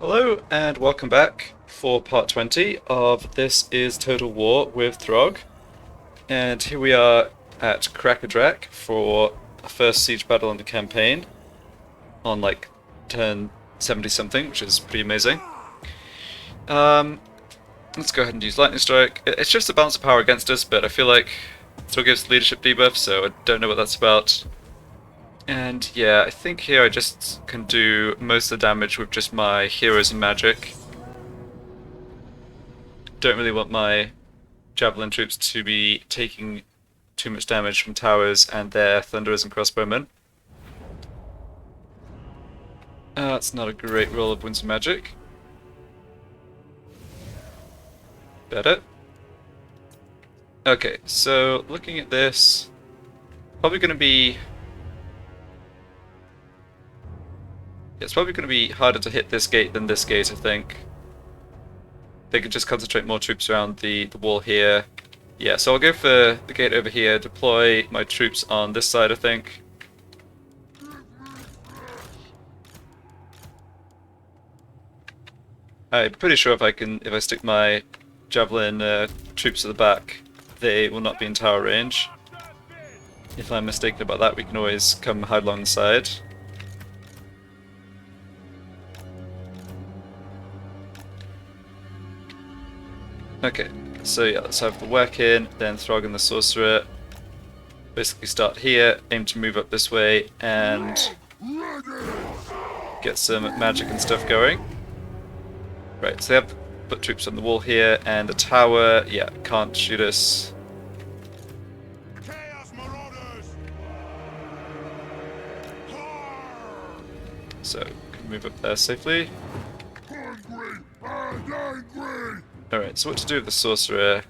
Hello and welcome back for part 20 of This is Total War with Throgg. And here we are at Krakadrak for the first siege battle in the campaign on like turn 70 something, which is pretty amazing. Let's go ahead and use Lightning Strike. It's just a balance of power against us, but I feel like it still gives leadership debuff, so I don't know what that's about. And yeah, I think here I just can do most of the damage with just my heroes and magic. Don't really want my javelin troops to be taking too much damage from towers and their thunderers and crossbowmen. That's not a great roll of winds of magic. Better. Okay, so looking at this, probably going to be... It's probably going to be harder to hit this gate than this gate, I think. They could just concentrate more troops around the wall here. Yeah, so I'll go for the gate over here, deploy my troops on this side, I think. I'm pretty sure if I stick my javelin troops at the back, they will not be in tower range. If I'm mistaken about that, we can always come hide along the side. Okay, so yeah, let's have the work in, then Throgg and the Sorcerer. Basically start here, aim to move up this way, and get some magic and stuff going. Right, so they have put troops on the wall here, and the tower, yeah, can't shoot us. So, can move up there safely. Alright, so what to do with the Sorcerer?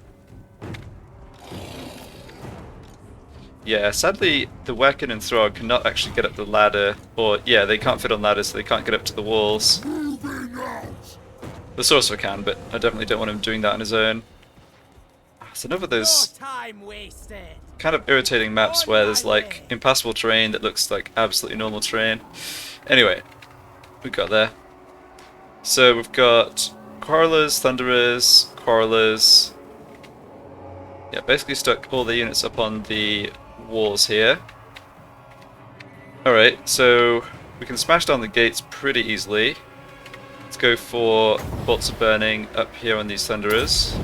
Yeah, sadly, the Weccan and Throgg cannot actually get up the ladder, or, yeah, they can't fit on ladders, so they can't get up to the walls. The Sorcerer can, but I definitely don't want him doing that on his own. It's another of those kind of irritating maps where there's, like, impassable terrain that looks like absolutely normal terrain. Anyway, we got there. So we've got Quarrelers, Thunderers, Quarrelers. Yeah, basically stuck all the units up on the walls here. Alright, so we can smash down the gates pretty easily. Let's go for bolts of burning up here on these Thunderers.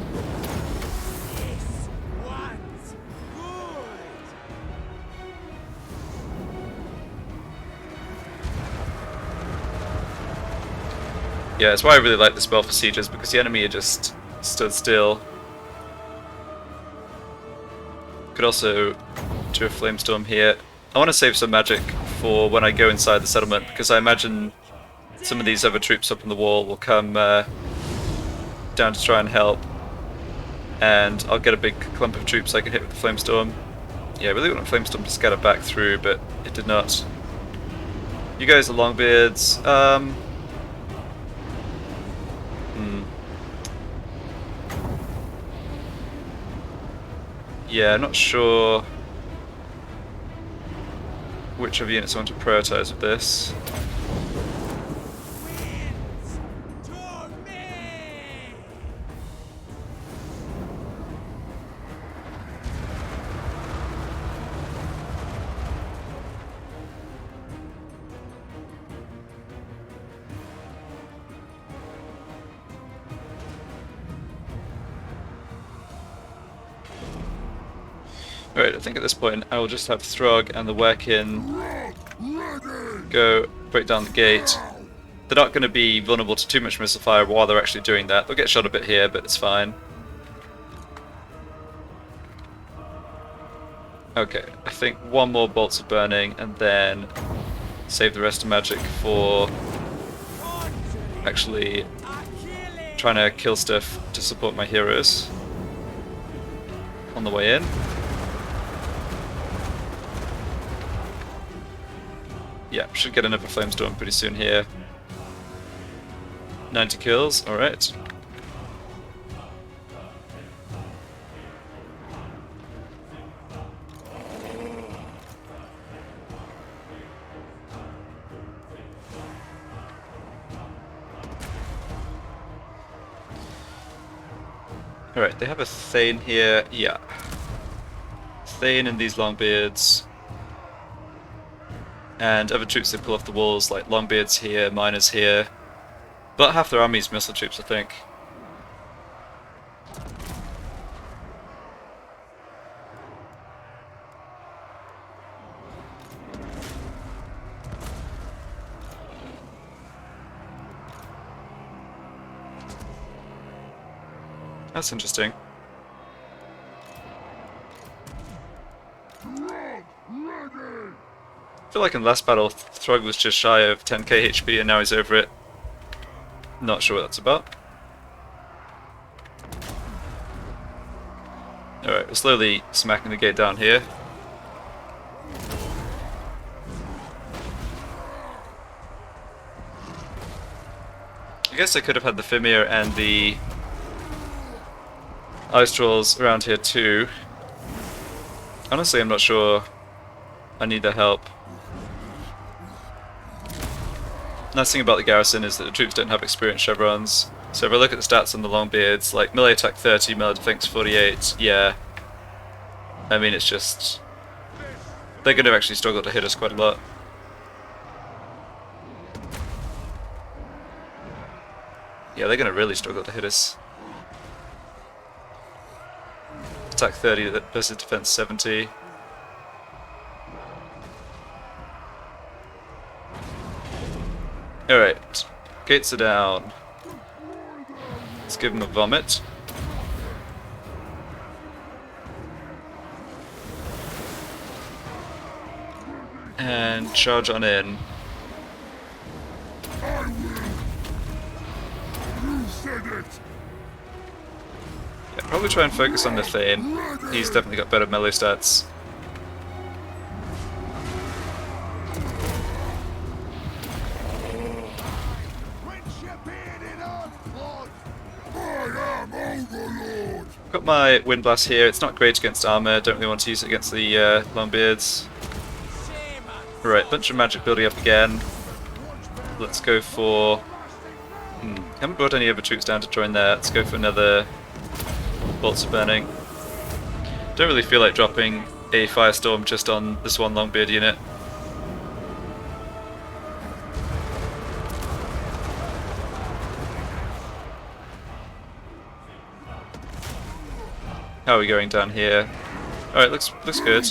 Yeah, that's why I really like the spell for sieges, because the enemy are just stood still. Could also do a flamestorm here. I want to save some magic for when I go inside the settlement, because I imagine some of these other troops up on the wall will come down to try and help. And I'll get a big clump of troops I can hit with the flamestorm. Yeah, I really want a flamestorm to scatter back through, but it did not. You guys are Longbeards. Yeah, I'm not sure which of the units I want to prioritize with this. Alright, I think at this point I will just have Throgg and the Weccan go break down the gate. They're not going to be vulnerable to too much missile fire while they're actually doing that. They'll get shot a bit here, but it's fine. Okay, I think one more bolts of burning and then save the rest of magic for actually trying to kill stuff to support my heroes on the way in. Yeah, should get another flamestorm pretty soon here. 90 kills, alright. Alright, they have a Thane here. Yeah. Thane and these Longbeards. And other troops they pull off the walls, like Longbeards here, Miners here. But half their army is missile troops, I think. That's interesting. I feel like in the last battle, Throgg was just shy of 10k HP and now he's over it. Not sure what that's about. Alright, we're slowly smacking the gate down here. I guess I could have had the Fimir and the Ice Trolls around here too. Honestly, I'm not sure I need their help. Nice thing about the garrison is that the troops don't have experience chevrons. So if I look at the stats on the Longbeards, like melee attack 30, melee defense 48, yeah. I mean, it's just... they're going to actually struggle to hit us quite a lot. Yeah, they're going to really struggle to hit us. Attack 30 versus defense 70. Alright, gates are down. Let's give them a vomit. And charge on in. Yeah, probably try and focus on the Thane. He's definitely got better melee stats. Got my Wind Blast here. It's not great against armor. Don't really want to use it against the Longbeards. Right, bunch of magic building up again. Let's go for... haven't brought any other troops down to join there. Let's go for another Bolts of Burning. Don't really feel like dropping a Firestorm just on this one Longbeard unit. How are we going down here? Alright, looks good.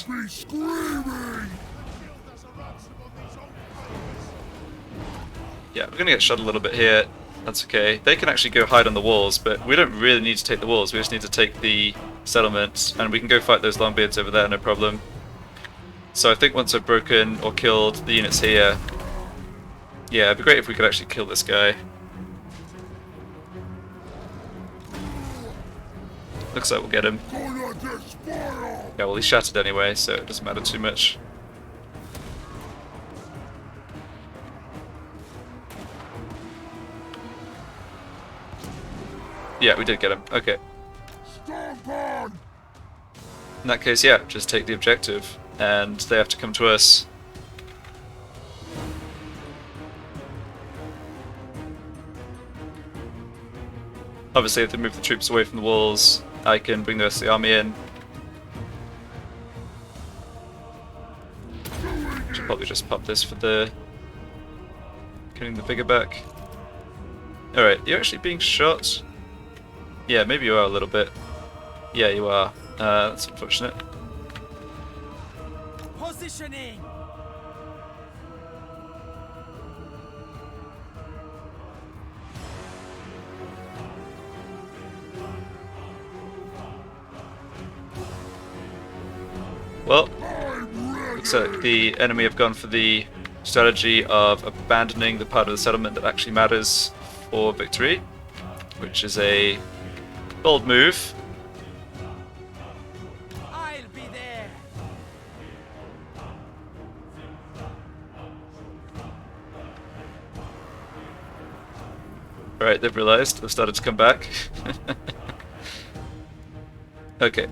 Yeah, we're gonna get shot a little bit here. That's okay. They can actually go hide on the walls, but we don't really need to take the walls. We just need to take the settlement, and we can go fight those Longbeards over there, no problem. So I think once I've broken or killed the units here, yeah, it'd be great if we could actually kill this guy. Looks like we'll get him. Yeah, well, he's shattered anyway, so it doesn't matter too much. Yeah, we did get him. Okay. In that case, yeah, just take the objective, and they have to come to us. Obviously, if they move the troops away from the walls, I can bring the rest of the army in. Should probably just pop this for the getting the vigor back. Alright, you're actually being shot. Yeah, maybe you are a little bit. Yeah, you are. That's unfortunate. Positioning. Well, looks like the enemy have gone for the strategy of abandoning the part of the settlement that actually matters for victory, which is a bold move. I'll be there. Alright, they've realised, they've started to come back. Okay.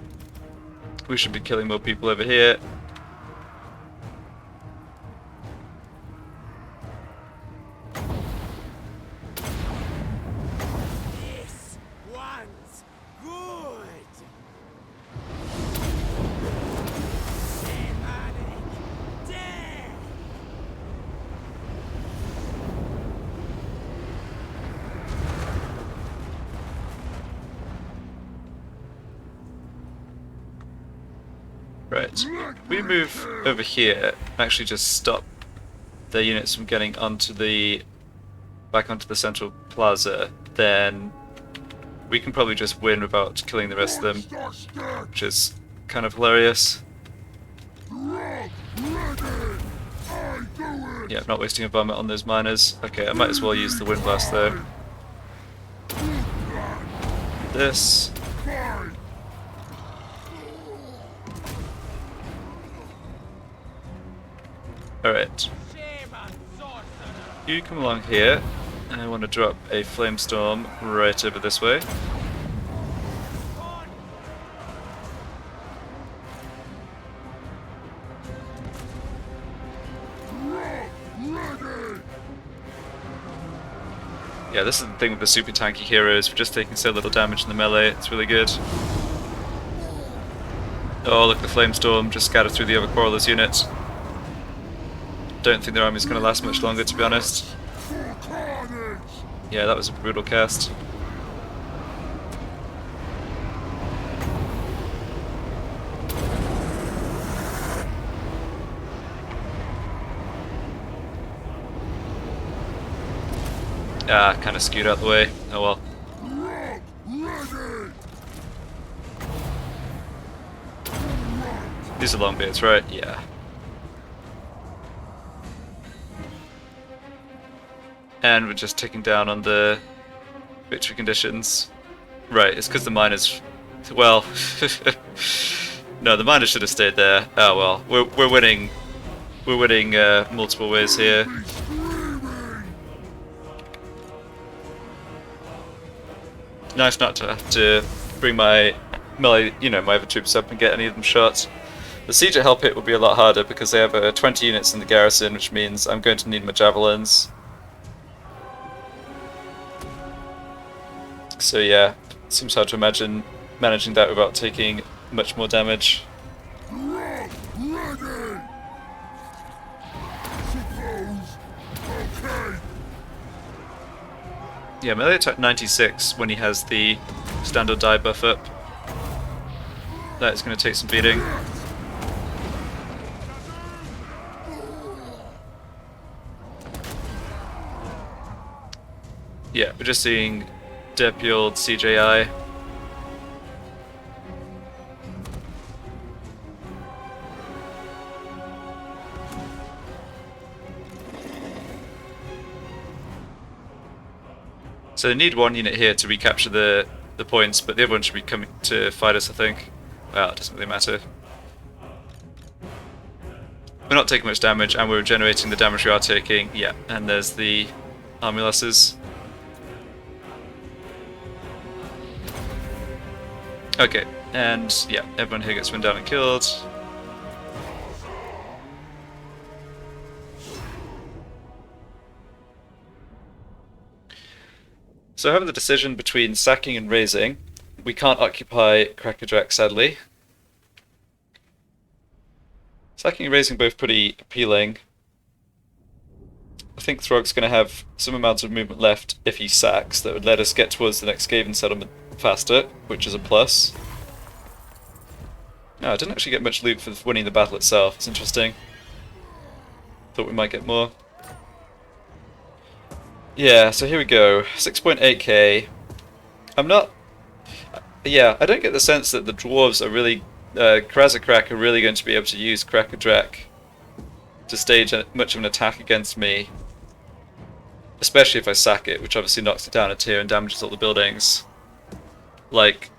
We should be killing more people over here. This one's good. we move over here and actually just stop their units from getting onto the back onto the central plaza, then we can probably just win without killing the rest of them, which is kind of hilarious. Yeah, I'm not wasting a vomit on those miners. Okay, I might as well use the wind blast though. This. Alright. You come along here, and I want to drop a flamestorm right over this way. Yeah, this is the thing with the super tanky heroes, we're just taking so little damage in the melee, it's really good. Oh, look, the flamestorm just scattered through the other Quarrelers units. Don't think their army's going to last much longer, to be honest. Yeah, that was a brutal cast. Ah, kind of skewed out the way. Oh well. These are longbeards, right? Yeah. And we're just ticking down on the victory conditions. Right, it's because the miners... Well... no, the miners should have stayed there. Oh well, we're winning... We're winning multiple ways here. Nice not to have to bring my melee, my other troops up and get any of them shot. The siege at Hell Pit will be a lot harder because they have 20 units in the garrison, which means I'm going to need my javelins. So yeah, seems hard to imagine managing that without taking much more damage. Yeah, melee attack 96 when he has the standard die buff up. That is going to take some beating. Yeah, we're just seeing derpy old CJI. So they need one unit here to recapture the points, but the other one should be coming to fight us, I think. Well, it doesn't really matter. We're not taking much damage, and we're generating the damage we are taking. Yeah, and there's the army losses. Okay, and yeah, everyone here gets run down and killed. So I have the decision between sacking and raising. We can't occupy Crackerjack, sadly. Sacking and raising both pretty appealing. I think Throgg's going to have some amount of movement left if he sacks that would let us get towards the next Skaven settlement faster, which is a plus. No, I didn't actually get much loot for winning the battle itself. It's interesting. Thought we might get more. Yeah, so here we go. 6.8k. I'm not... Yeah, I don't get the sense that the dwarves are really... Krasakrak are really going to be able to use Crackerjack to stage much of an attack against me. Especially if I sack it, which obviously knocks it down a tier and damages all the buildings. Like...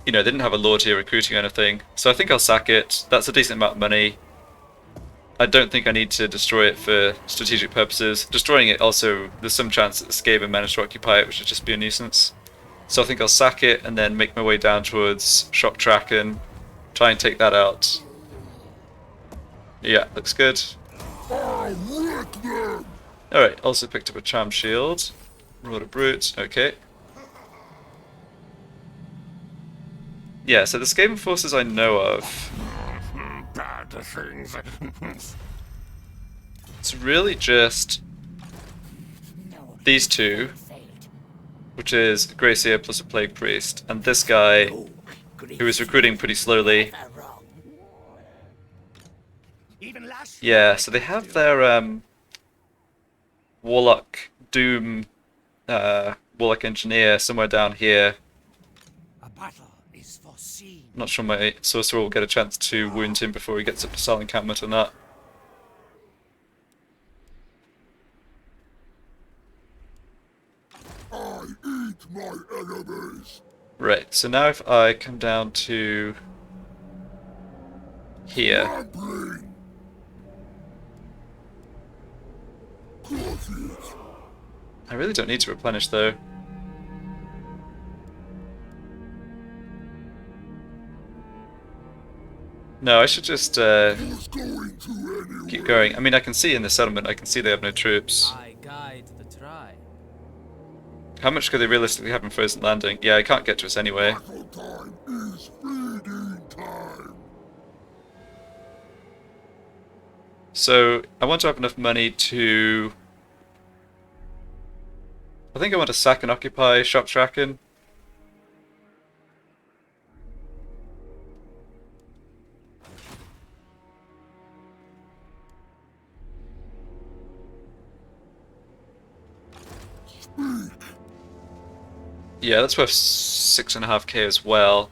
they didn't have a lord here recruiting or anything, so I think I'll sack it. That's a decent amount of money. I don't think I need to destroy it for strategic purposes. Destroying it also, there's some chance that the Skaven manage to occupy it, which would just be a nuisance. So I think I'll sack it and then make my way down towards Shock Track and try and take that out. Yeah, looks good. Alright, also picked up a Charm Shield. Rolled a Brute, okay. Yeah, so the Skaven forces I know of... It's really just these two, which is a Gracier plus a Plague Priest, and this guy, who is recruiting pretty slowly. Yeah, so they have their Warlock Doom Warlock Engineer somewhere down here. A battle is foreseen. Not sure my sorcerer will get a chance to wound him before he gets up to Silent Encampment or not. I eat my enemies. Right, so now if I come down to here. Rambling. Coffees. I really don't need to replenish though. No, I should just keep going. I mean, I can see in the settlement, I can see they have no troops. I guide the tribe. How much could they realistically have in Frozen Landing? Yeah, it can't get to us anyway. Battle time is feeding time. So, I want to have enough money to... I think I want to sack and occupy Shoptraken. Yeah, that's worth 6.5k as well.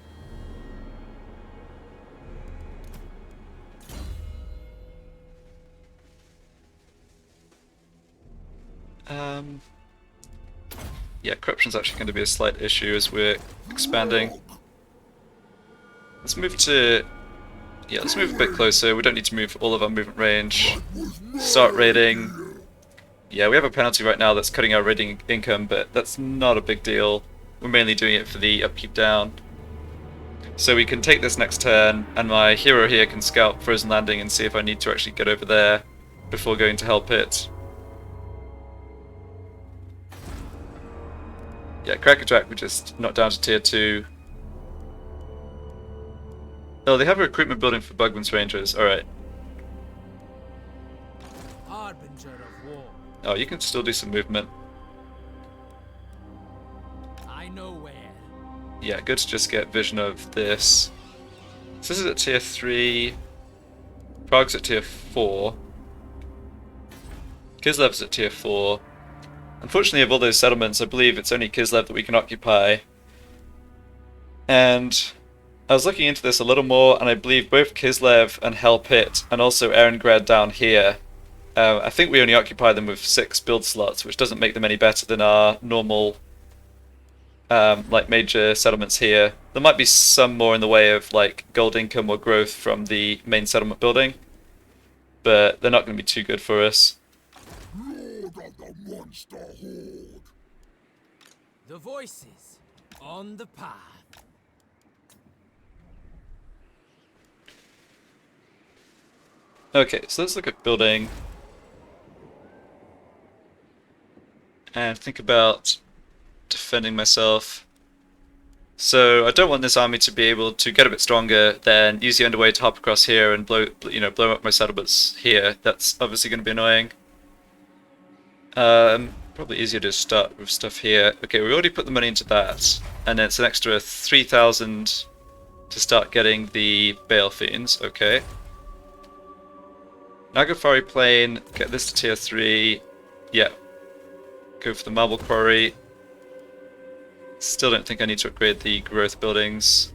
Yeah, corruption's actually going to be a slight issue as we're expanding. Let's move to... Yeah, let's move a bit closer. We don't need to move all of our movement range. Start raiding. Yeah, we have a penalty right now that's cutting our raiding income, but that's not a big deal. We're mainly doing it for the upkeep down. So we can take this next turn, and my hero here can scout Frozen Landing and see if I need to actually get over there before going to help it. Yeah, Crackerjack we just knocked down to tier 2. Oh, they have a recruitment building for Bugman's Rangers, alright. Harbinger of war. Oh, you can still do some movement. I know where. Yeah, good to just get vision of this. So this is at tier 3. Prague's at tier 4. Kislev's at tier 4. Unfortunately, of all those settlements, I believe it's only Kislev that we can occupy. And I was looking into this a little more, and I believe both Kislev and Hellpit, and also Erengrad down here, I think we only occupy them with 6 build slots, which doesn't make them any better than our normal, like, major settlements here. There might be some more in the way of, like, gold income or growth from the main settlement building, but they're not going to be too good for us. Lord of the monster horde. The voices on the path. Okay, so let's look at building and think about defending myself. So I don't want this army to be able to get a bit stronger, then use the underway to hop across here and blow up my settlements here. That's obviously going to be annoying. Probably easier to start with stuff here. Okay, we already put the money into that, and then it's an extra 3,000 to start getting the Bale Fiends. Okay. Nagafari Plain, get this to tier 3. Yeah. Go for the Marble Quarry. Still don't think I need to upgrade the growth buildings.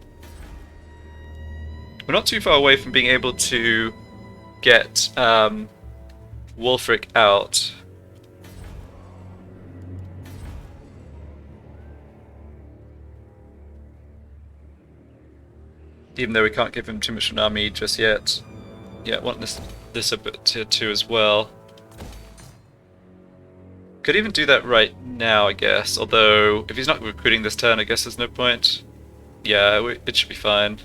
We're not too far away from being able to get Wulfric out. Even though we can't give him too much of an army just yet. Yeah, I want this up at tier 2 as well. Could even do that right now, I guess. Although, if he's not recruiting this turn, I guess there's no point. Yeah, it should be fine.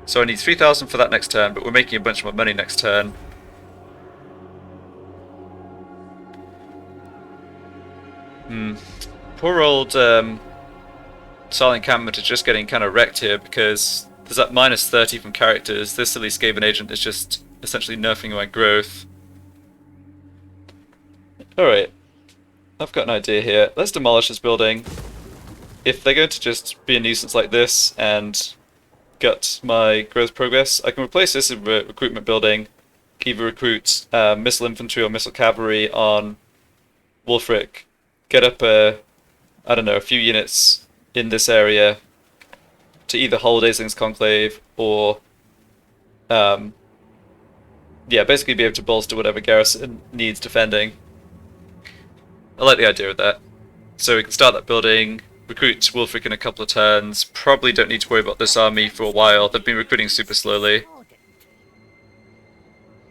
So I need 3,000 for that next turn, but we're making a bunch more money next turn. Poor old Silent Encampment is just getting kind of wrecked here because there's that minus 30 from characters. This silly Skaven agent is just essentially nerfing my growth. Alright, I've got an idea here. Let's demolish this building. If they're going to just be a nuisance like this and gut my growth progress. I can replace this with recruitment building, either recruit missile infantry or missile cavalry on Wulfric, get up I don't know, a few units in this area to either hold Aisling's Conclave or yeah, basically be able to bolster whatever garrison needs defending. I like the idea of that. So we can start that building, recruit Wulfric in a couple of turns, probably don't need to worry about this army for a while. They've been recruiting super slowly.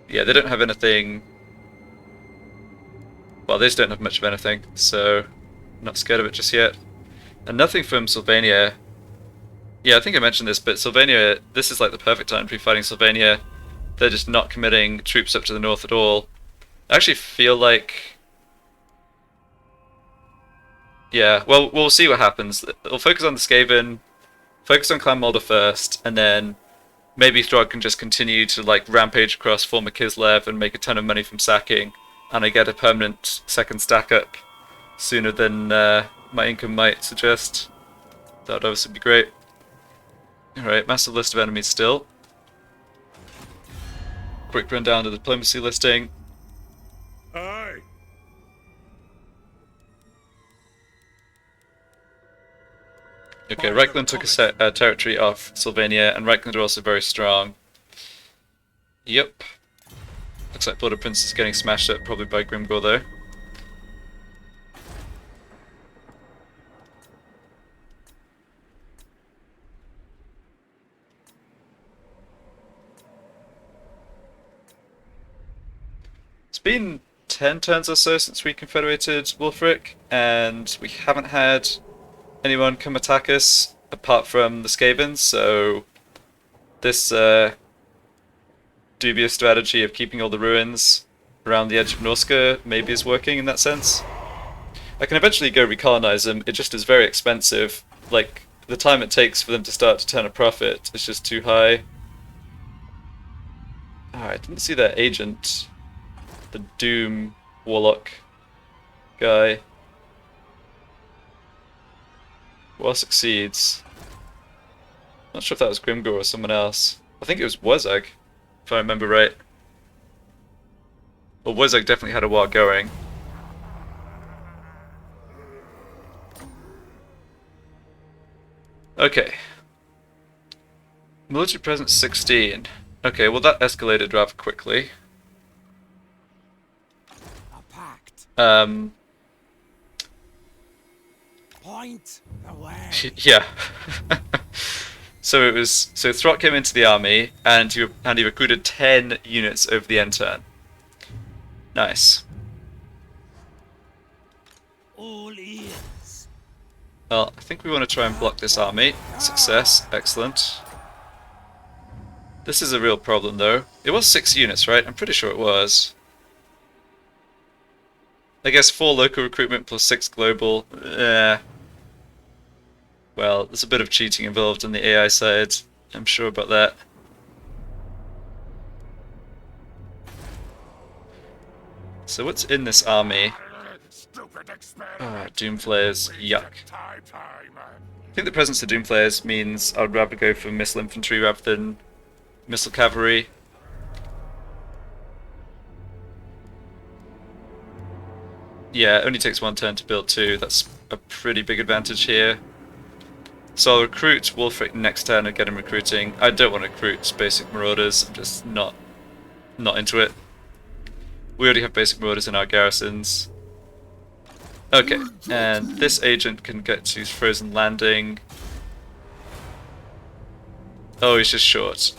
Yeah, they don't have anything. Well, they just don't have much of anything, so not scared of it just yet. And nothing from Sylvania. Yeah, I think I mentioned this, but Sylvania, this is like the perfect time to be fighting Sylvania. They're just not committing troops up to the north at all. I actually feel like... Yeah, well, we'll see what happens. We'll focus on the Skaven, focus on Clan Moldor first, and then maybe Throgg can just continue to like rampage across former Kislev and make a ton of money from sacking, and I get a permanent second stack up sooner than my income might suggest. That would obviously be great. Alright, massive list of enemies still. Quick run down to the diplomacy listing. Aye. Okay, Reichland took a territory off Sylvania, and Reichland are also very strong. Yep. Looks like Blood of Prince is getting smashed up, probably by Grimgor though. It's been 10 turns or so since we confederated Wulfric, and we haven't had anyone come attack us apart from the Skavens, so this dubious strategy of keeping all the ruins around the edge of Norsca maybe is working in that sense. I can eventually go recolonize them, it just is very expensive. Like, the time it takes for them to start to turn a profit is just too high. Oh, I didn't see that agent. The Doom Warlock guy. War succeeds. Not sure if that was Grimgor or someone else. I think it was Wozag, if I remember right. Well, Wozag definitely had a war going. Okay. Military presence 16. Okay, well that escalated rather quickly. Point the way. Yeah. So Throgg came into the army and he recruited 10 units over the end turn. Nice. All ears. Well, I think we want to try and block this army. Success, excellent. This is a real problem though. It was 6 units, right? I'm pretty sure it was. I guess 4 local recruitment plus 6 global. Well, there's a bit of cheating involved on the AI side. I'm sure about that. So what's in this army? Doomflayers, yuck. I think the presence of Doomflayers means I'd rather go for missile infantry rather than missile cavalry. Yeah, it only takes 1 turn to build 2. That's a pretty big advantage here. So I'll recruit Wulfric next turn and get him recruiting. I don't want to recruit basic marauders, I'm just not into it. We already have basic marauders in our garrisons. Okay, and this agent can get to Frozen Landing. Oh, he's just short.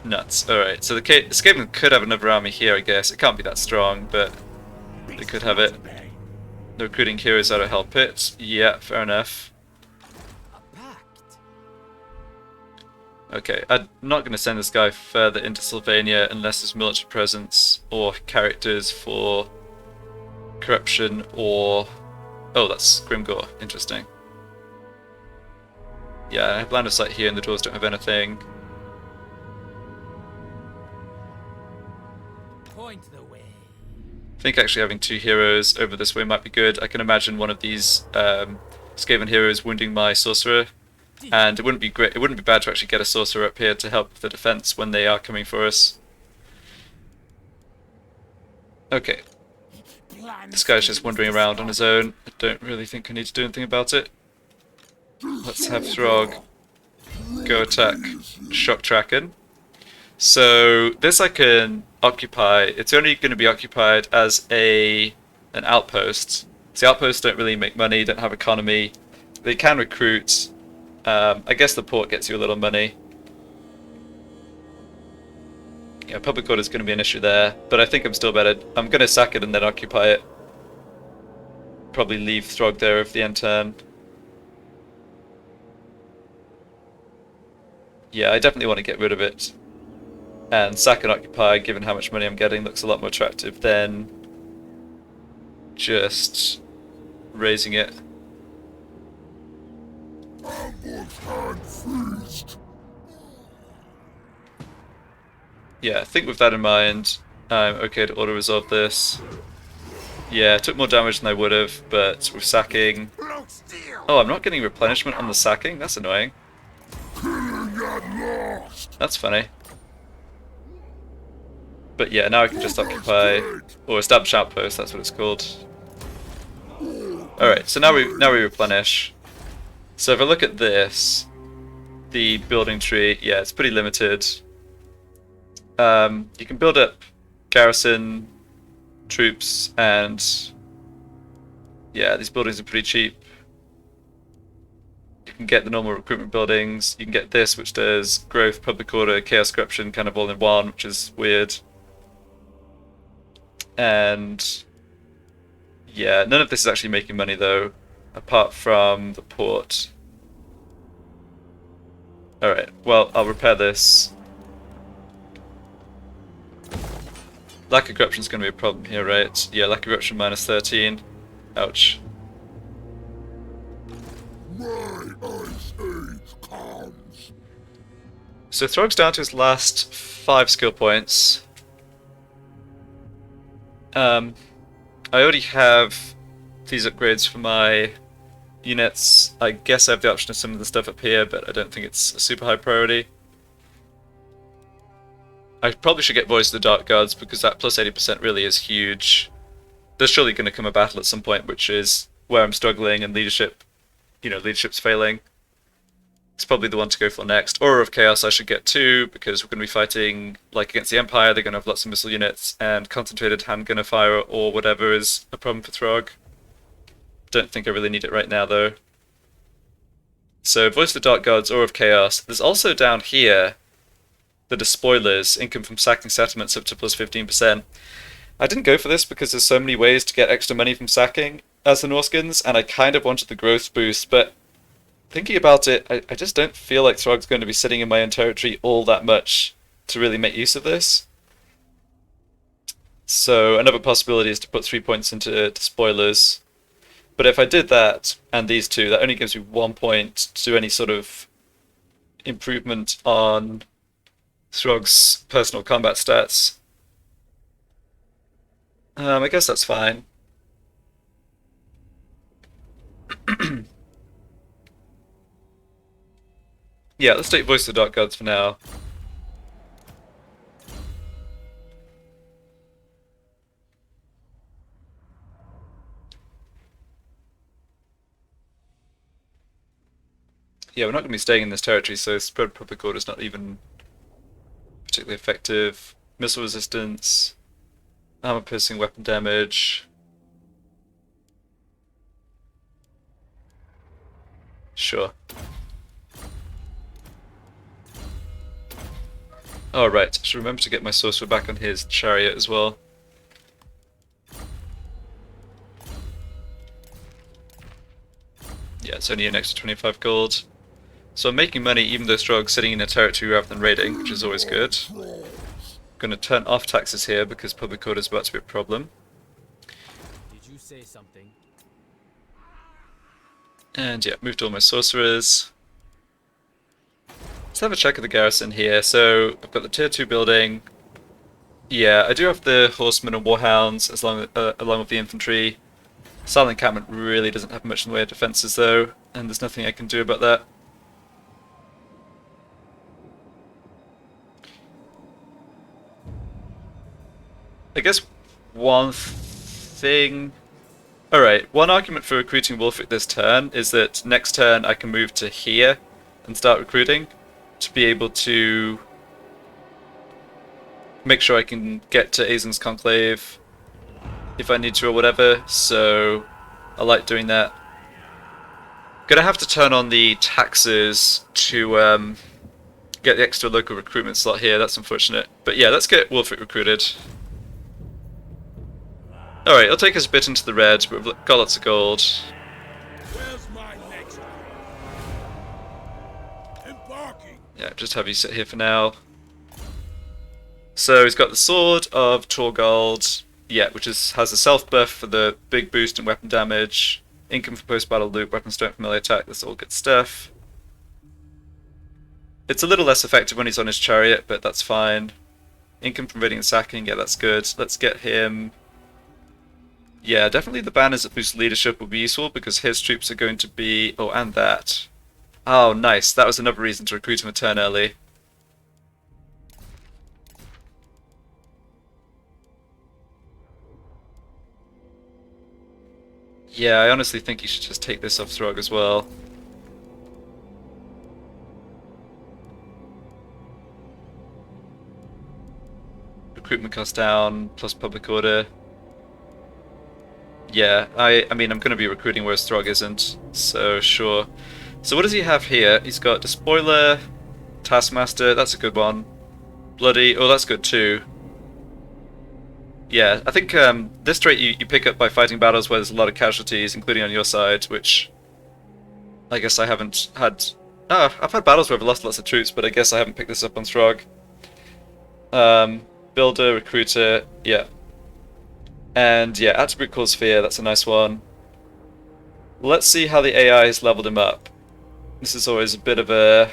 Nuts. Alright, so the Skaven could have another army here, I guess. It can't be that strong, but they could have it. The recruiting heroes that'll help it. Yeah, fair enough. Okay, I'm not going to send this guy further into Sylvania unless there's military presence or characters for corruption or... Oh, that's Grimgor. Interesting. Yeah, I have line of sight here and the doors don't have anything. Point the way. I think actually having 2 heroes over this way might be good. I can imagine one of these Skaven heroes wounding my sorcerer And it wouldn't be great. It wouldn't be bad to actually get a sorcerer up here to help with the defense when they are coming for us. Okay. This guy's just wandering around on his own. I don't really think I need to do anything about it. Let's have Throgg go attack Shock Tracken. So this I can occupy. It's only going to be occupied as an outpost. So the outposts don't really make money, don't have economy. They can recruit. I guess the port gets you a little money. Yeah, public order is going to be an issue there, but I think I'm still better. I'm going to sack it and then occupy it. Probably leave Throgg there of the end turn. Yeah, I definitely want to get rid of it. And sack and occupy, given how much money I'm getting, looks a lot more attractive than just raising it. Yeah, I think with that in mind, I'm okay to auto-resolve this. Yeah, it took more damage than I would have, but with sacking... Oh, I'm not getting replenishment on the sacking? That's annoying. That's funny. But yeah, now I can just occupy... Or establish outpost, that's what it's called. Alright, so now we replenish. So if I look at this, the building tree, yeah, it's pretty limited. You can build up garrison troops, and yeah, these buildings are pretty cheap. You can get the normal recruitment buildings. You can get this, which does growth, public order, chaos, corruption, kind of all in one, which is weird. And yeah, none of this is actually making money though, apart from the port. Alright, well, I'll repair this. Lack of corruption is going to be a problem here, right? Yeah, lack of corruption minus 13. Ouch. So Throgg's down to his last 5 skill points. I already have these upgrades for my units. I guess I have the option of some of the stuff up here, but I don't think it's a super high priority. I probably should get Voice of the Dark Gods, because that plus 80% really is huge. There's surely going to come a battle at some point, which is where I'm struggling and leadership, leadership's failing. It's probably the one to go for next. Aura of Chaos I should get too, because we're going to be fighting like against the Empire. They're going to have lots of missile units, and concentrated handgunner fire or whatever is a problem for Throgg. Don't think I really need it right now though. So Voice of the Dark Gods, Aura of Chaos. There's also down here the despoilers, income from sacking settlements up to plus 15%. I didn't go for this because there's so many ways to get extra money from sacking as the Norskins, and I kind of wanted the growth boost, but thinking about it, I just don't feel like Throgg's going to be sitting in my own territory all that much to really make use of this. So another possibility is to put 3 points into despoilers. But if I did that, and these two, that only gives me 1 point to any sort of improvement on Throgg's personal combat stats. I guess that's fine. Yeah, let's take Voice of the Dark Gods for now. Yeah, we're not going to be staying in this territory, so spread public order is not even particularly effective. Missile resistance, armor piercing weapon damage. Sure. Oh right, I should remember to get my sorcerer back on his chariot as well. Yeah, it's only an extra 25 gold. So I'm making money even though Throgg's sitting in a territory rather than raiding, which is always good. I'm going to turn off taxes here because public order is about to be a problem. Did you say something? And yeah, moved all my sorcerers. Let's have a check of the garrison here. So I've got the tier 2 building. Yeah, I do have the horsemen and warhounds along with the infantry. Silent encampment really doesn't have much in the way of defenses though, and there's nothing I can do about that. I guess one thing... Alright, one argument for recruiting Wulfric this turn is that next turn I can move to here and start recruiting to be able to make sure I can get to Azen's Conclave if I need to or whatever, so I like doing that. Gonna have to turn on the taxes to get the extra local recruitment slot here, that's unfortunate. But yeah, let's get Wulfric recruited. Alright, it'll take us a bit into the red, but we've got lots of gold. Where's my next embarking? Yeah, just have you sit here for now. So he's got the Sword of Torgold, yeah, which has a self buff for the big boost in weapon damage, income for post-battle loot, weapon strength, melee attack, that's all good stuff. It's a little less effective when he's on his chariot, but that's fine. Income from raiding and sacking, yeah, that's good. Let's get him... Yeah, definitely the banners that boost leadership will be useful because his troops are going to be... Oh, and that. Oh, nice. That was another reason to recruit him a turn early. Yeah, I honestly think you should just take this off Throgg as well. Recruitment cost down, plus public order. Yeah, I mean, I'm going to be recruiting whereas Throgg isn't, so sure. So what does he have here? He's got Despoiler, Taskmaster, that's a good one. Bloody, oh that's good too. Yeah, I think this trait you pick up by fighting battles where there's a lot of casualties, including on your side, which I guess I haven't had... I've had battles where I've lost lots of troops, but I guess I haven't picked this up on Throgg. Builder, Recruiter, yeah. And yeah, Attribute Core Sphere, that's a nice one. Let's see how the AI has leveled him up. This is always a bit of a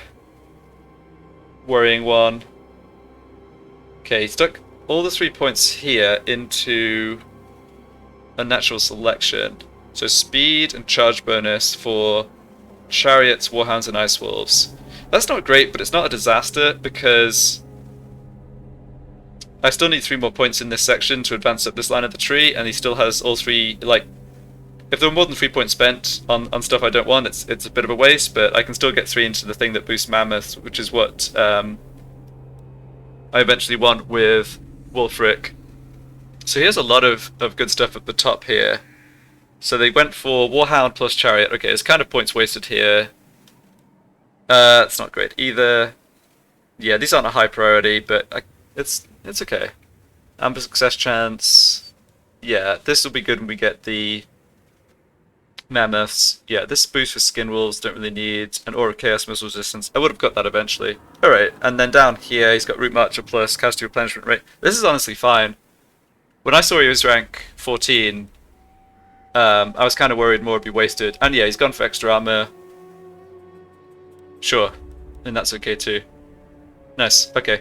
worrying one. Okay, he stuck all the 3 points here into a natural selection. So speed and charge bonus for chariots, warhounds, and ice wolves. That's not great, but it's not a disaster because I still need 3 more points in this section to advance up this line of the tree, and he still has all 3, like, if there were more than 3 points spent on stuff I don't want, it's a bit of a waste, but I can still get 3 into the thing that boosts Mammoth, which is what I eventually want with Wulfric. So he has a lot of good stuff at the top here. So they went for Warhound plus Chariot. Okay, it's kind of points wasted here. It's not great either. Yeah, these aren't a high priority, but it's okay. Amber success chance. Yeah, this will be good when we get the Mammoths. Yeah, this boost for Skin Wolves, don't really need. An Aura of Chaos Missile Resistance. I would have got that eventually. Alright, and then down here he's got Root Marcher plus Casualty Replenishment Rate. This is honestly fine. When I saw he was rank 14, I was kind of worried more would be wasted. And yeah, he's gone for extra armor. Sure, and that's okay too. Nice, okay.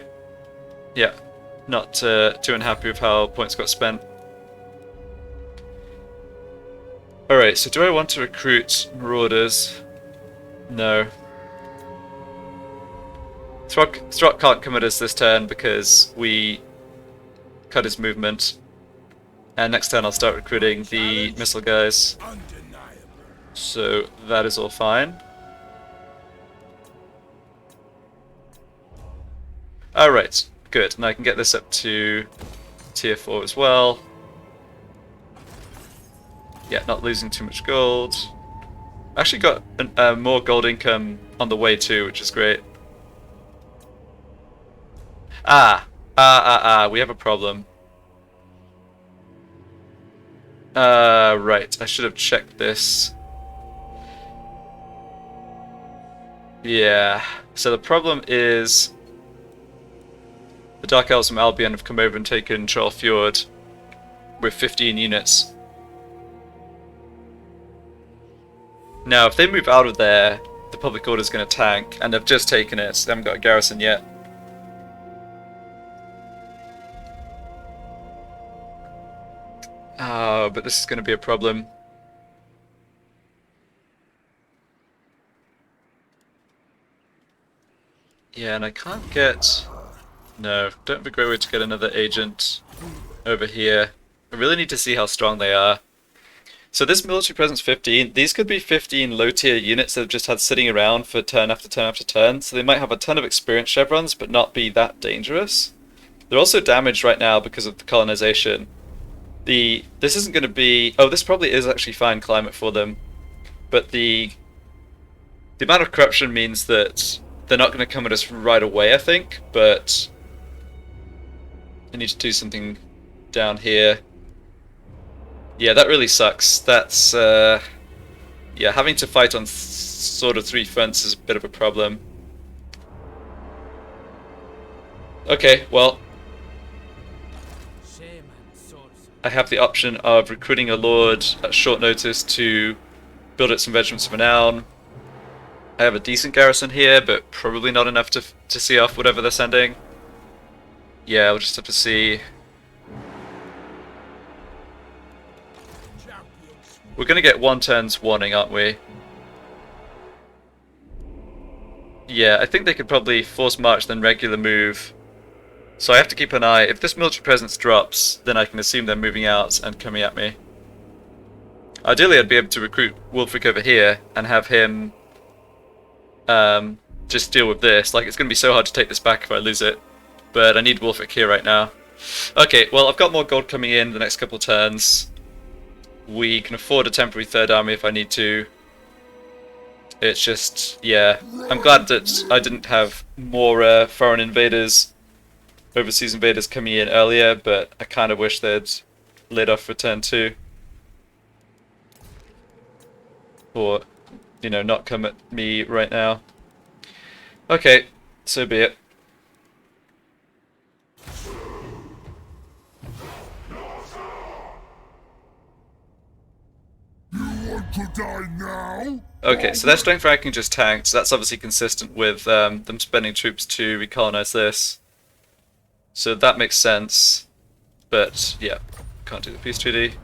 Yeah, not too unhappy with how points got spent. Alright, so do I want to recruit Marauders? No. Throgg can't come at us this turn because we cut his movement. And next turn I'll start recruiting the missile guys. So that is all fine. Alright, good. And I can get this up to tier 4 as well. Yeah, not losing too much gold. Actually got more gold income on the way too, which is great. We have a problem. Right, I should have checked this. Yeah, so the problem is the Dark Elves from Albion have come over and taken Troll Fjord with 15 units. Now, if they move out of there, the public order is going to tank, and they've just taken it. They haven't got a garrison yet. Oh, but this is going to be a problem. Yeah, and I can't get... No, don't have a great way to get another agent over here. I really need to see how strong they are. So this military presence 15, these could be 15 low tier units that have just had sitting around for turn after turn after turn, so they might have a ton of experience chevrons but not be that dangerous. They're also damaged right now because of the colonization. This isn't going to be... Oh, this probably is actually fine climate for them, but the amount of corruption means that they're not going to come at us right away, I think, but I need to do something down here. Yeah, that really sucks. That's, yeah, having to fight on sort of 3 fronts is a bit of a problem. Okay, well, I have the option of recruiting a lord at short notice to build up some regiments of renown. I have a decent garrison here, but probably not enough to see off whatever they're sending. Yeah, we'll just have to see. We're going to get 1 turn's warning, aren't we? Yeah, I think they could probably force march then regular move. So I have to keep an eye. If this military presence drops, then I can assume they're moving out and coming at me. Ideally, I'd be able to recruit Wulfric over here and have him just deal with this. Like, it's going to be so hard to take this back if I lose it. But I need Wulfric here right now. Okay, well, I've got more gold coming in the next couple of turns. We can afford a temporary third army if I need to. It's just, yeah. I'm glad that I didn't have more foreign invaders, overseas invaders coming in earlier, but I kind of wish they'd laid off for turn 2. Or, you know, not come at me right now. Okay, so be it. To die now? Okay, so their strength ranking just tanked, so that's obviously consistent with them spending troops to recolonize this. So that makes sense, but yeah, can't do the peace treaty.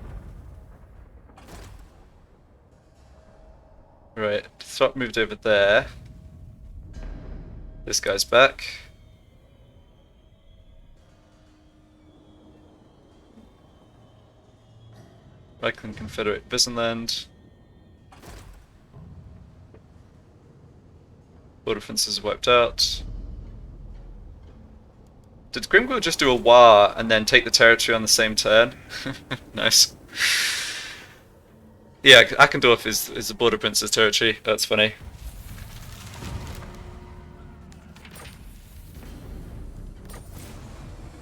Right, Throgg moved over there. This guy's back. Reichland Confederate Bisenland. Border fences wiped out. Did Grimgor just do a war and then take the territory on the same turn? Nice. Yeah, Akendorf is the Border Prince's territory. That's funny.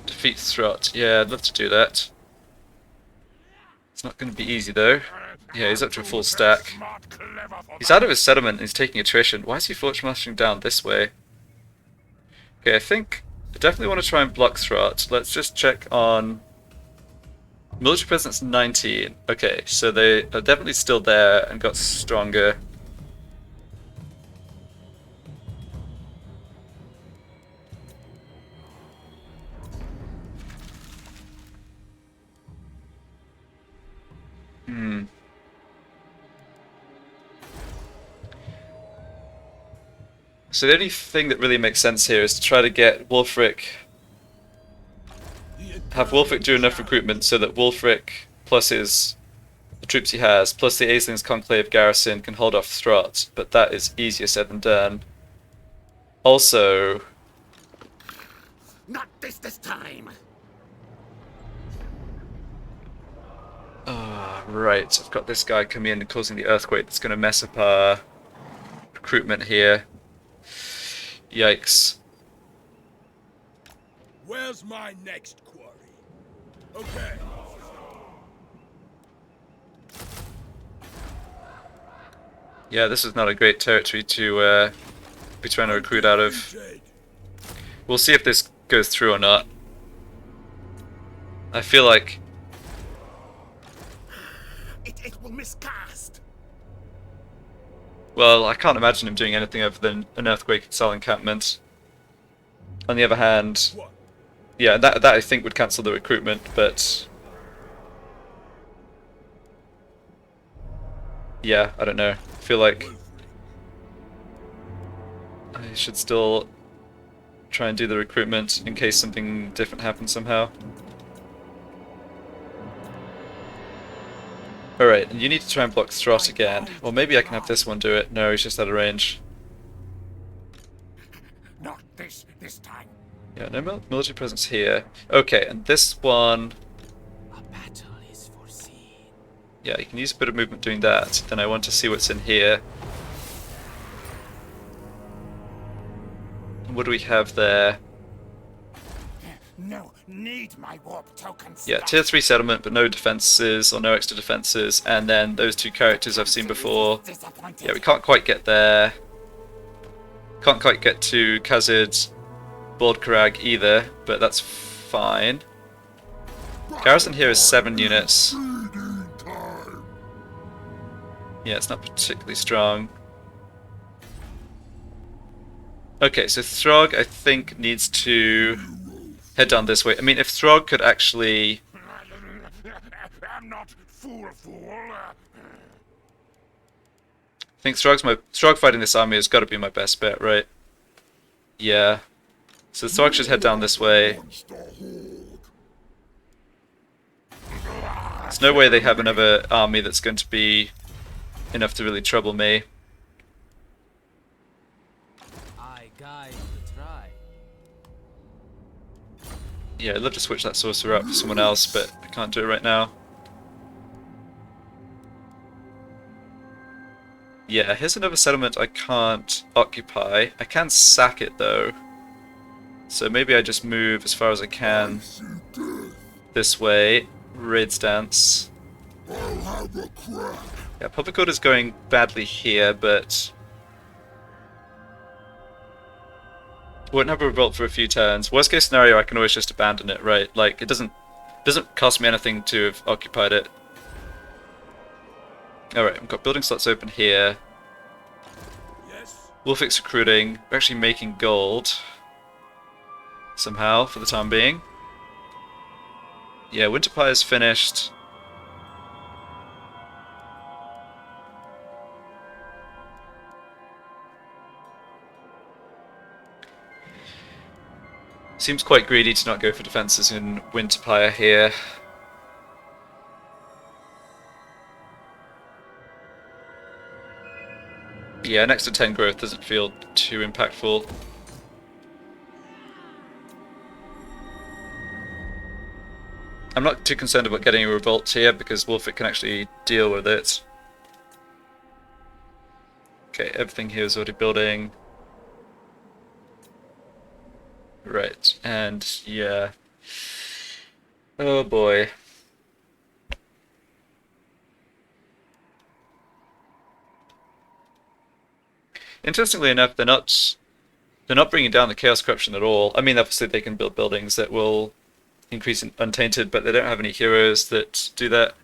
Defeat Throgg. Yeah, I'd love to do that. It's not going to be easy though. Yeah, he's up to a full stack. He's out of his settlement and he's taking attrition. Why is he fortune marching down this way? Okay, I think I definitely want to try and block Throgg. Let's just check on military presence 19. Okay, so they are definitely still there and got stronger. So the only thing that really makes sense here is to try to get Wulfric, have Wulfric do enough recruitment so that Wulfric plus the troops he has, plus the Aisling's Conclave garrison can hold off Throgg, but that is easier said than done. Also... Not this time! Right, I've got this guy coming in and causing the earthquake that's going to mess up our recruitment here. Yikes. Where's my next quarry? Okay. Yeah, this is not a great territory to be trying to recruit out of. We'll see if this goes through or not. I feel like... It will miscast. Well, I can't imagine him doing anything other than an earthquake cell encampment. On the other hand, yeah, that I think would cancel the recruitment, but... Yeah, I don't know. I feel like I should still try and do the recruitment in case something different happens somehow. Alright, and you need to try and block Throt again. Or maybe I can have this one do it. No, he's just out of range. Not this time. Yeah, no military presence here. Okay, and this one... A battle is foreseen. Yeah, you can use a bit of movement doing that. Then I want to see what's in here. And what do we have there? No, need my warp tokens. Yeah, tier 3 settlement, but no defenses or no extra defenses. And then those two characters I've seen before. Yeah, we can't quite get there. Can't quite get to Khazid Bordkarag either, but that's fine. Garrison here is 7 units. Yeah, it's not particularly strong. Okay, so Throgg, I think, needs to head down this way. I mean, if Throgg could actually... I'm not fool. I think Throgg fighting this army has got to be my best bet, right? Yeah. So Throgg should head down this way. There's no way they have another army that's going to be enough to really trouble me. I guide the try. Yeah, I'd love to switch that sorcerer up for someone else, but I can't do it right now. Yeah, here's another settlement I can't occupy. I can sack it though. So maybe I just move as far as I can this way. Raid stance. Yeah, public order's going badly here, but wouldn't have a revolt for a few turns. Worst case scenario, I can always just abandon it, right? Like, it doesn't cost me anything to have occupied it. Alright, we've got building slots open here. Wolfix recruiting. We're actually making gold. Somehow, for the time being. Yeah, Winter Pie is finished. Seems quite greedy to not go for defenses in Winterpire here. Yeah, next to 10 growth doesn't feel too impactful. I'm not too concerned about getting a revolt here because Wolfit can actually deal with it. Okay, everything here is already building. Right, and yeah. Oh boy. Interestingly enough, they're not bringing down the Chaos Corruption at all. I mean, obviously they can build buildings that will increase in Untainted, but they don't have any heroes that do that.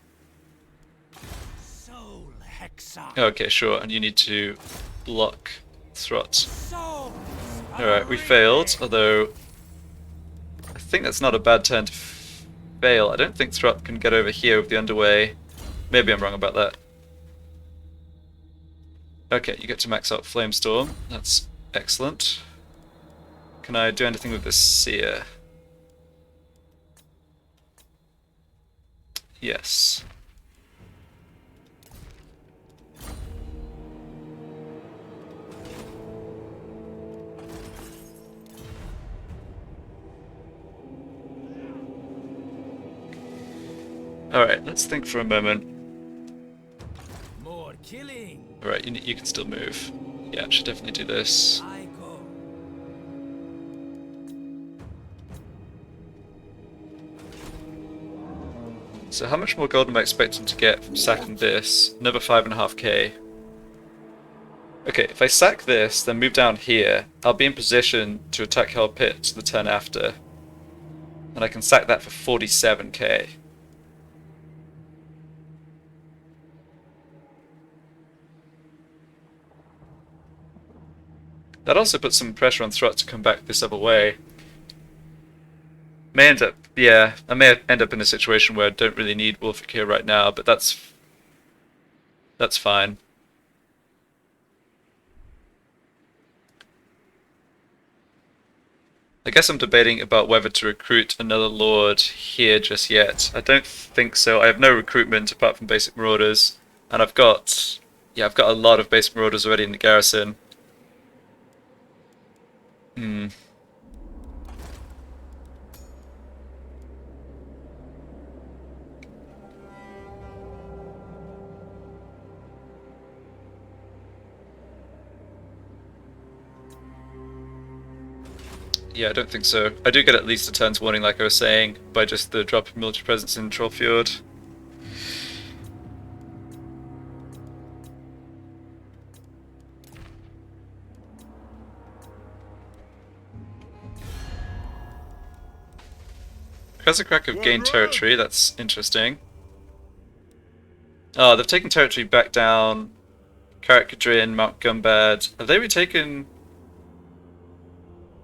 Okay, sure, and you need to block Throt. Alright, we failed, although I think that's not a bad turn to fail. I don't think Throt can get over here with the underway. Maybe I'm wrong about that. Okay, you get to max out Flamestorm. That's excellent. Can I do anything with this Seer? Yes. Alright, let's think for a moment. More killing. Alright, you can still move. Yeah, I should definitely do this. I go. So how much more gold am I expecting to get from sacking this? Another 5.5k. Okay, if I sack this, then move down here, I'll be in position to attack Hell Pit the turn after. And I can sack that for 47k. That also puts some pressure on Throt to come back this other way. May end up, yeah, I may end up in a situation where I don't really need Wolfic here right now, but that's fine. I guess I'm debating about whether to recruit another lord here just yet. I don't think so. I have no recruitment apart from basic marauders, and I've got a lot of basic marauders already in the garrison. Hmm. Yeah, I don't think so. I do get at least a turn's warning, like I was saying, by just the drop of military presence in Trollfjord. Kazakrak have gained territory, that's interesting. Oh, they've taken territory back down Karakadrin, Mount Gumbad. Have they retaken...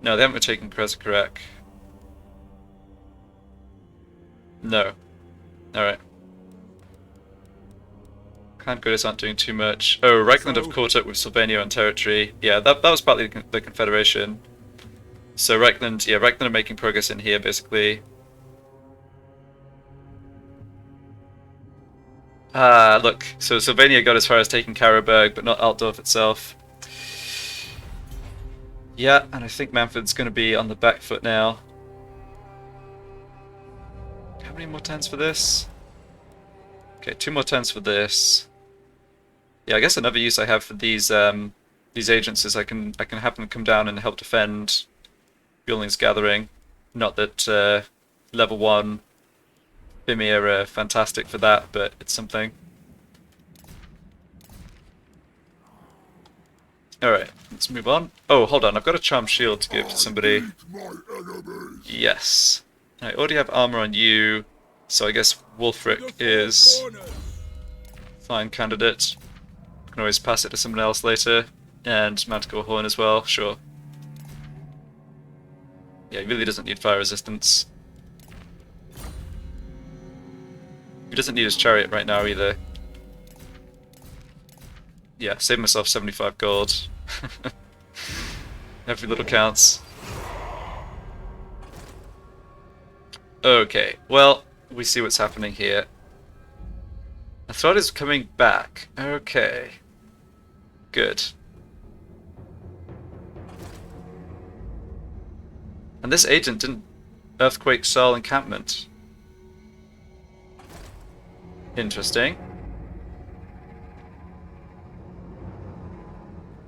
No, they haven't retaken Kazakrak. No. Alright. Clan Goddess aren't doing too much. Oh, Reichland have caught up with Sylvania on territory. Yeah, that was partly the Confederation. So Reichland are making progress in here, basically. Ah, look. So Sylvania got as far as taking Karabberg, but not Altdorf itself. Yeah, and I think Manfred's going to be on the back foot now. How many more turns for this? Okay, 2 more turns for this. Yeah, I guess another use I have for these agents is I can have them come down and help defend Bjornling's Gathering. Not that level 1 Vimir are fantastic for that, but it's something. Alright, let's move on. Oh, hold on, I've got a Charm Shield to give to somebody. Yes. I already have armor on you, so I guess Wulfric is fine candidate. Can always pass it to someone else later. And Manticore Horn as well, sure. Yeah, he really doesn't need fire resistance. He doesn't need his chariot right now either. Yeah, save myself 75 gold. Every little counts. Okay, well, we see what's happening here. Throgg is coming back. Okay. Good. And this agent didn't earthquake Searle encampment. Interesting.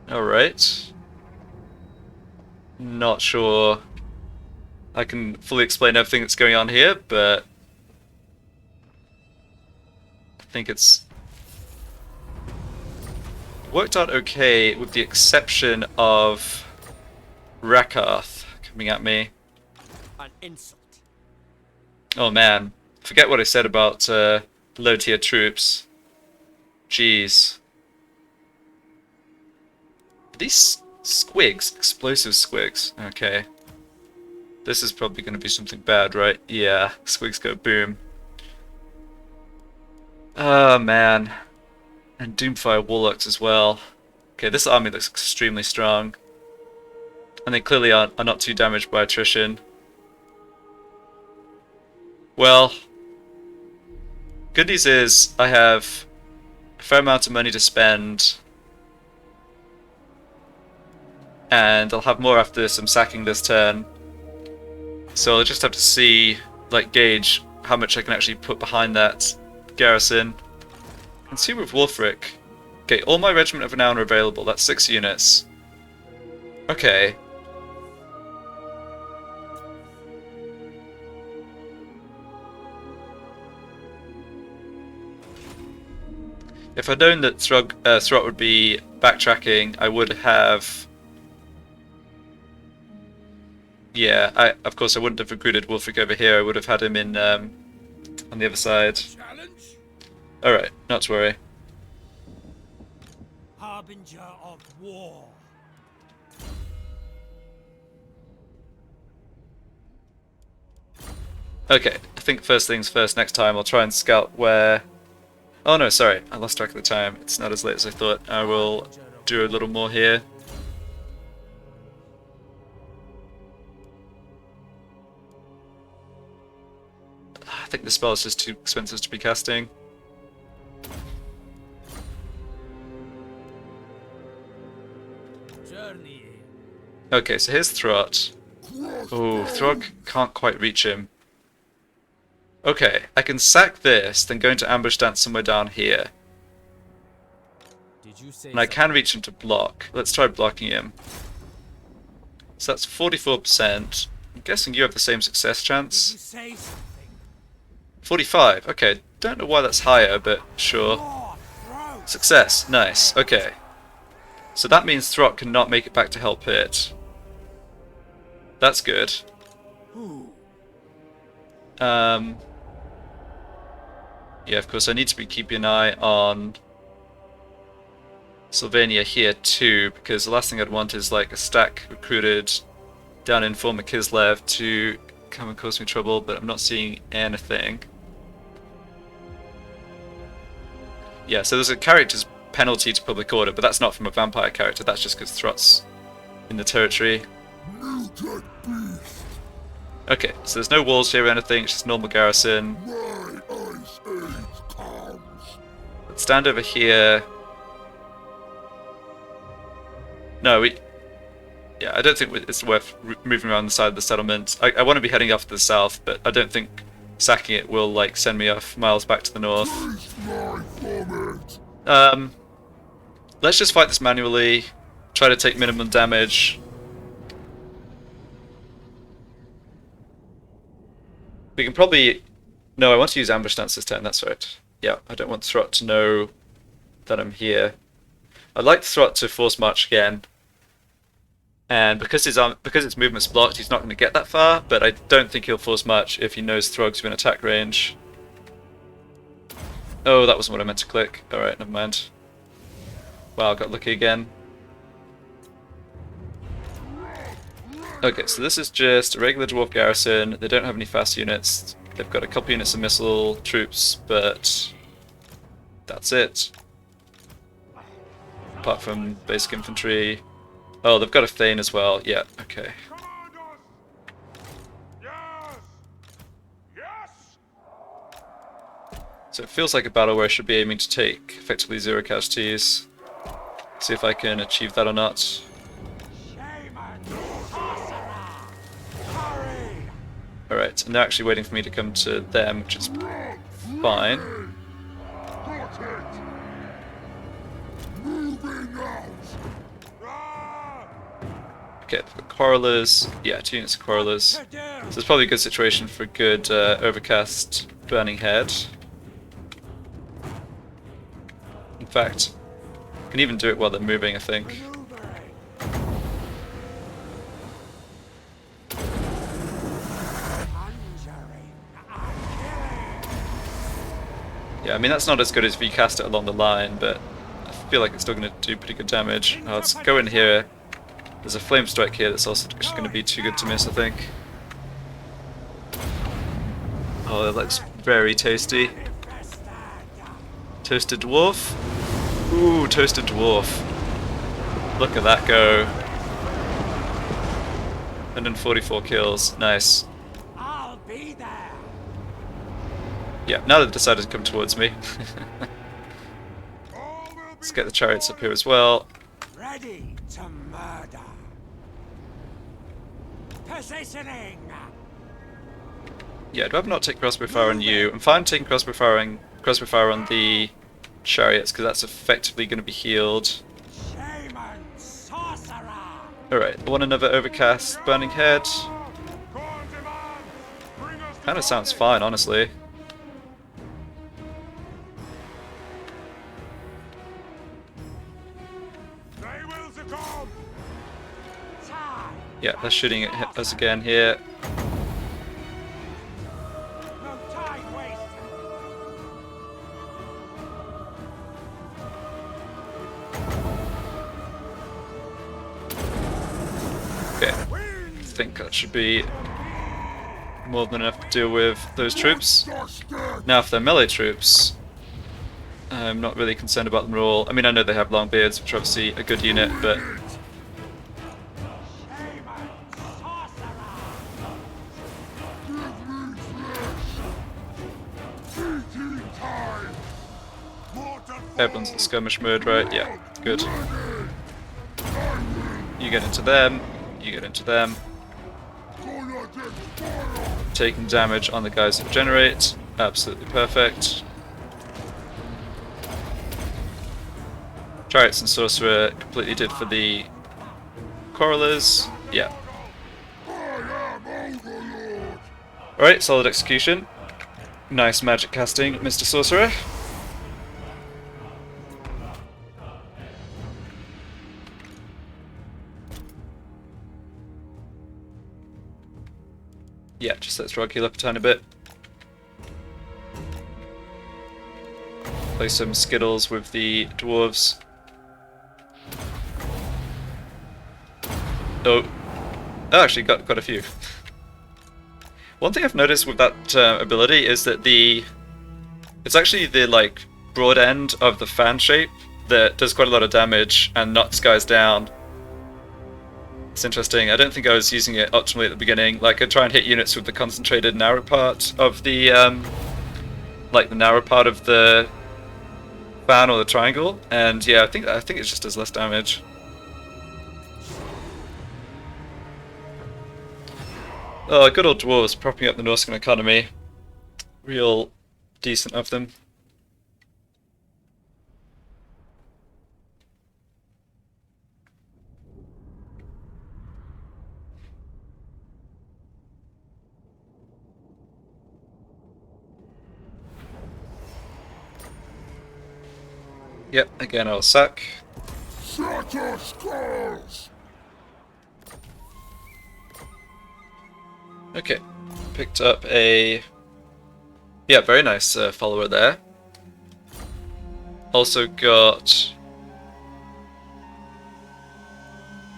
Alright. Not sure I can fully explain everything that's going on here, but I think it's worked out okay with the exception of Rakarth coming at me. An insult. Oh man, forget what I said about low tier troops. Jeez. Are these squigs? Explosive squigs. Okay. This is probably going to be something bad, right? Yeah, squigs go boom. Oh man. And Doomfire Warlocks as well. Okay, this army looks extremely strong. And they clearly are not too damaged by attrition. Well, good news is I have a fair amount of money to spend. And I'll have more after this. I'm sacking this turn. So I'll just have to see, like, gauge how much I can actually put behind that garrison. And see with Wulfric. Okay, all my regiment of renown are available. That's 6 units. Okay. If I'd known that Throgg would be backtracking, I would have... Yeah, of course I wouldn't have recruited Wulfric over here, I would have had him in on the other side. Alright, not to worry. Harbinger of war. Okay, I think first things first, next time I'll try and scout where... Oh no, sorry, I lost track of the time. It's not as late as I thought. I will do a little more here. I think the spell is just too expensive to be casting. Journey. Okay, so here's Throgg. Oh, Throgg can't quite reach him. Okay, I can sack this, then go into ambush stance somewhere down here. Did you say And I can reach him to block. Let's try blocking him. So that's 44%. I'm guessing you have the same success Did you chance. say something? 45. Okay, don't know why that's higher, but sure. Lord, throat. Success. Nice. Okay. So that means Throgg cannot make it back to Hell Pit. That's good. Yeah, of course I need to be keeping an eye on Sylvania here too, because the last thing I'd want is like a stack recruited down in former Kislev to come and cause me trouble, but I'm not seeing anything. Yeah, so there's a character's penalty to public order, but that's not from a vampire character, that's just because Thrott's in the territory. Mutant beast. Okay, so there's no walls here or anything, it's just normal garrison. My ice age comes. Let's stand over here. No, yeah, I don't think it's worth moving around the side of the settlement. I want to be heading off to the south, but I don't think sacking it will like send me off miles back to the north. Taste my vomit. Let's just fight this manually. Try to take minimum damage. We can probably... No, I want to use ambush stance this turn, that's right. Yeah, I don't want Thrott to know that I'm here. I'd like Thrott to force march again. And because its movement's blocked, he's not going to get that far, but I don't think he'll force march if he knows Throgg's in attack range. Oh, that wasn't what I meant to click. Alright, never mind. Wow, got lucky again. Okay, so this is just a regular dwarf garrison. They don't have any fast units. They've got a couple units of missile troops, but that's it. Apart from basic infantry. Oh, they've got a Thane as well. Yeah, okay. So it feels like a battle where I should be aiming to take effectively 0 casualties. See if I can achieve that or not. Alright, and they're actually waiting for me to come to them, which is fine. Got it. Moving out. Okay, the Quarrelers. Yeah, 2 units of Quarrelers. So it's probably a good situation for a good overcast Burning Head. In fact, I can even do it while they're moving, I think. Yeah, I mean that's not as good as if you cast it along the line, but I feel like it's still going to do pretty good damage. Oh, let's go in here. There's a flame strike here that's also just going to be too good to miss, I think. Oh, that looks very tasty. Toasted dwarf? Ooh, toasted dwarf. Look at that go. 144 kills. Nice. I'll be there. Yeah, now they've decided to come towards me. Let's get the chariots up here as well. Ready to murder. Positioning. Yeah, do I not take crossbow fire on you? I'm fine taking crossbow fire on the chariots because that's effectively going to be healed. Shaman sorcerer. Alright, I want another overcast burning head. Kinda sounds fine, honestly. Yeah, they're shooting at us again here. No time wasted. Okay, I think that should be more than enough to deal with those troops. Now if they're melee troops, I'm not really concerned about them at all. I mean, I know they have long beards, which are obviously a good unit, but Everyone's in skirmish mode, right? Yeah, good. You get into them, you get into them. Taking damage on the guys that generate. Absolutely perfect. Chariots and Sorcerer completely did for the Quarrelers. Yeah. Alright, solid execution. Nice magic casting, Mr. Sorcerer. Yeah, just let Throgg heal up a tiny bit. Play some Skittles with the dwarves. Oh, actually got a few. One thing I've noticed with that ability is that it's actually the like broad end of the fan shape that does quite a lot of damage and knocks guys down. It's interesting. I don't think I was using it optimally at the beginning. Like I try and hit units with the concentrated narrow part of the like the narrow part of the fan or the triangle, and yeah, I think it just does less damage. Oh, good old dwarves propping up the Norscan economy. Real decent of them. Yep, again I'll sack. Shatter skulls! Okay, picked up a... yeah, very nice follower there. Also got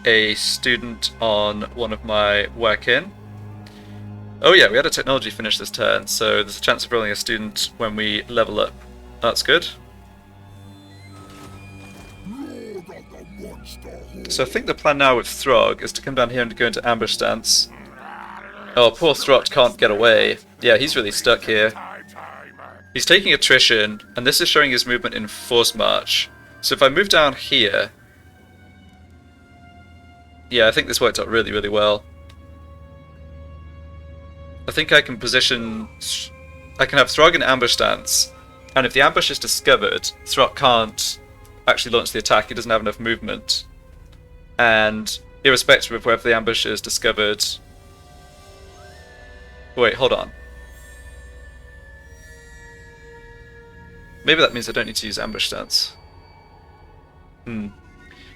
a student on one of my work-in. Oh yeah, we had a technology finish this turn, so there's a chance of rolling a student when we level up. That's good. So I think the plan now with Throgg is to come down here and go into ambush stance. Oh, poor Throgg can't get away. Yeah, he's really stuck here. He's taking attrition, and this is showing his movement in force march. So if I move down here... yeah, I think this worked out really, really well. I think I can position... I can have Throgg in ambush stance, and if the ambush is discovered, Throgg can't actually launch the attack, he doesn't have enough movement. And irrespective of whether the ambush is discovered... wait, hold on. Maybe that means I don't need to use ambush stance.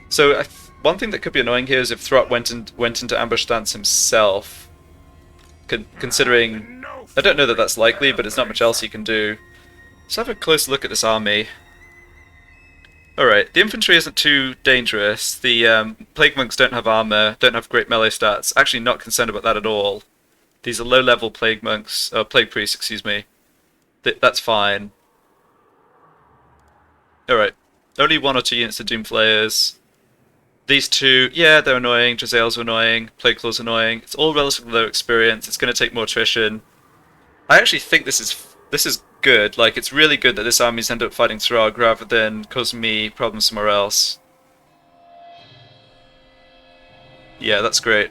So one thing that could be annoying here is if Throgg went into ambush stance himself. Considering... I don't know that that's likely, but there's not much else he can do. Let's have a close look at this army. Alright, the infantry isn't too dangerous. The plague monks don't have armor, don't have great melee stats. Actually not concerned about that at all. These are low-level plague monks, plague priests, excuse me. That's fine. Alright, only 1 or 2 units of Doomflayers. These two, yeah, they're annoying. Jezzail's are annoying. Plague Claw's annoying. It's all relatively low experience. It's going to take more attrition. I actually think this is good. Like, it's really good that this army's ended up fighting Throgg rather than causing me problems somewhere else. Yeah, that's great.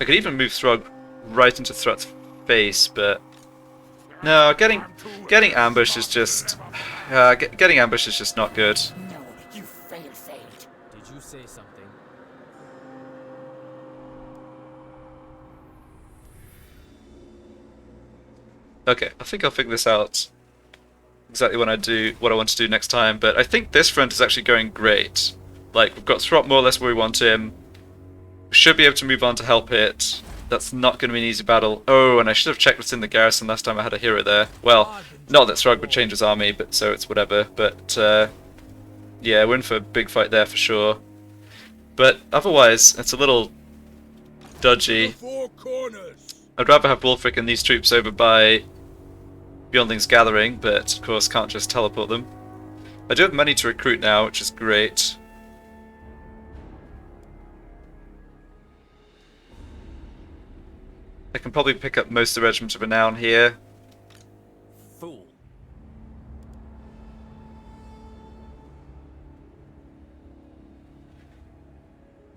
I could even move Throgg right into Throgg's face, but no, getting ambushed is just getting ambushed is just not good. No, you failed. Did you say something? Okay, I think I'll figure this out exactly when I do what I want to do next time, but I think this front is actually going great. Like, we've got Throgg more or less where we want him. We should be able to move on to help it. That's not going to be an easy battle. Oh, and I should have checked what's in the garrison last time I had a hero there. Well, not that Throgg would change his army, but so it's whatever. But, yeah, we're in for a big fight there for sure. But otherwise, it's a little dodgy. I'd rather have Wulfric and these troops over by Beyondling's Gathering, but of course can't just teleport them. I do have money to recruit now, which is great. I can probably pick up most of the Regiment of Renown here. Fool.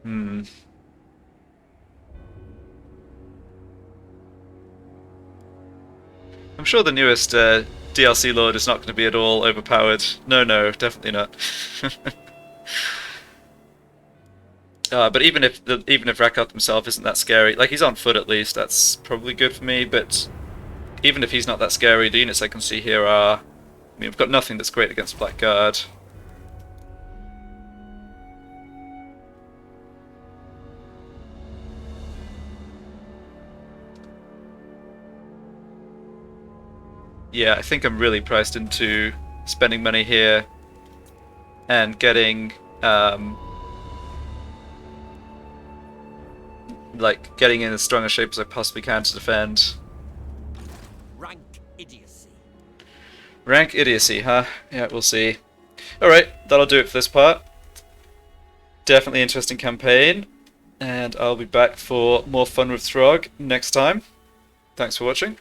Hmm. I'm sure the newest DLC Lord is not going to be at all overpowered. No, no, definitely not. But even if Rakoth himself isn't that scary, like he's on foot at least, that's probably good for me. But even if he's not that scary, the units I can see here are. I mean, we've got nothing that's great against Blackguard. Yeah, I think I'm really priced into spending money here and getting like getting in as strong a shape as I possibly can to defend. Rank idiocy. Rank idiocy, huh? Yeah, we'll see. Alright, that'll do it for this part. Definitely interesting campaign, and I'll be back for more fun with Throgg next time. Thanks for watching.